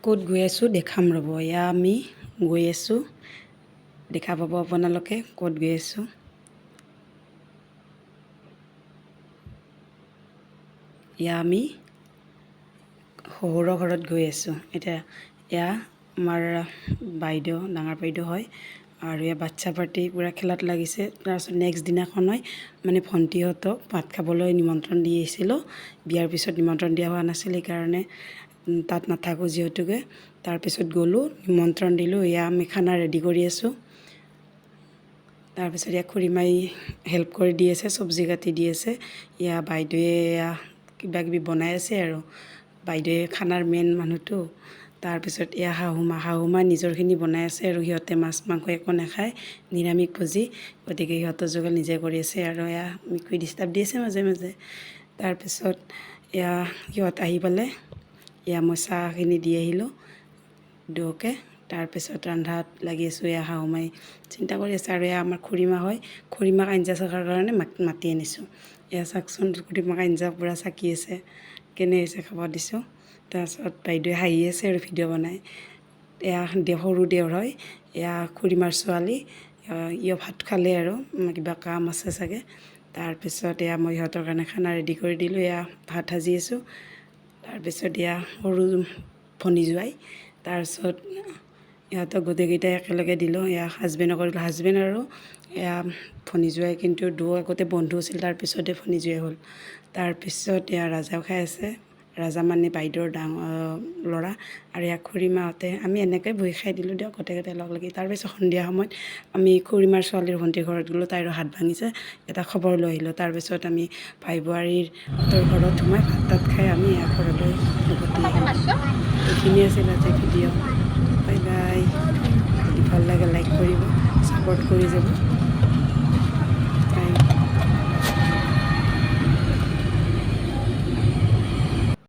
ক'ত গৈ আছোঁ দেখাম ৰ'ব। এয়া আমি গৈ আছোঁ, দেখা পাব আপোনালোকে ক'ত গৈ আছোঁ। এয়া আমি শহুৰৰ ঘৰত গৈ আছোঁ। এতিয়া এয়া আমাৰ বাইদেউ, ডাঙৰ বাইদেউ হয়, আৰু এয়া বাচ্ছা পাৰ্টি পূৰা খেলাত লাগিছে। তাৰপিছত নেক্সট দিনাখন হয় মানে ভণ্টিহঁতক ভাত খাবলৈ নিমন্ত্ৰণ দি আহিছিলোঁ। বিয়াৰ পিছত নিমন্ত্ৰণ দিয়া হোৱা নাছিল, সেইকাৰণে তাত নাথাকোঁ যিহেতুকে। তাৰপিছত গ'লোঁ, নিমন্ত্ৰণ দিলোঁ। এয়া আমি খানা ৰেডি কৰি আছোঁ। তাৰপিছত এয়া খুৰীমাই হেল্প কৰি দি আছে, চব্জি কাটি দি আছে। এয়া বাইদেৱে এয়া কিবাকিবি বনাই আছে আৰু বাইদেৱে খানাৰ মেইন মানুহটো। তাৰপিছত এয়া শাহুমা নিজৰখিনি বনাই আছে, আৰু সিহঁতে মাছ মাংস একো নাখায়, নিৰামিষ ভোজী, গতিকে সিহঁতৰ যোগাৰ নিজে কৰি আছে। আৰু এয়া মিকুৰী ডিষ্টাৰ্ব দি আছে মাজে মাজে। তাৰপিছত এয়া সিহঁত আহি পালে, এয়া মই চাহখিনি দি আহিলোঁ দুয়োকে। তাৰপিছত ৰন্ধাত লাগি আছোঁ। এয়া শাহুমাই চিন্তা কৰি আছে, আৰু এয়া আমাৰ খুৰীমা হয়, খুৰীমাক আঞ্জা চকাৰ কাৰণে মাতি আনিছোঁ। এয়া চাওকচোন, খুৰীমাক আঞ্জা পূৰা চাকি আছে, কেনে হৈছে খাব দিছোঁ। তাৰপিছত বাইদেৱে হাঁহি আছে আৰু ভিডিঅ' বনাই। এয়া সৰু দেওৰ হয়, এয়া খুৰীমাৰ ছোৱালী, ইয়ো ভাত খালে আৰু কিবা কাম আছে চাগে। তাৰপিছত এয়া মই সিহঁতৰ কাৰণে খানা ৰেডি কৰি দিলোঁ। এয়া ভাত সাজি আছোঁ। তাৰপিছত এয়া সৰু ভনী জোৱাই, তাৰপিছত ইহঁতক গোটেইকেইটাই একেলগে দিলোঁ। এয়া হাজবেণ্ডক কৰিলোঁ, হাজবেণ্ড আৰু এয়া ভনী জোৱাই কিন্তু আগতে বন্ধু আছিল, তাৰপিছতে ভনী জোৱাই হ'ল। তাৰপিছত এয়া ৰাজাও খাই আছে, ৰাজা মানে বাইদেউৰ ল'ৰা, আৰু এয়া খুৰীমাহঁতে, আমি এনেকৈ বহি খাই দিলোঁ দিয়ক গোটেইকেইটাই লগ লাগি। তাৰপিছত সন্ধিয়া সময়ত আমি খুৰীমাৰ ছোৱালীৰ ভণ্টিৰ ঘৰত গ'লোঁ, তাইৰো হাত ভাঙিছে, এটা খবৰ লৈ আহিলোঁ। তাৰপিছত আমি ভাই বোৱাৰীৰ ঘৰত সোমাই ভাত তাত খাই আমি এয়া ঘৰলৈ উভতি আহিলোঁ। এইখিনিয়ে আছিল আজি ভিডিঅ'। Bye bye. যদি ভাল লাগে লাইক কৰিব, ছাপৰ্ট কৰি যাব।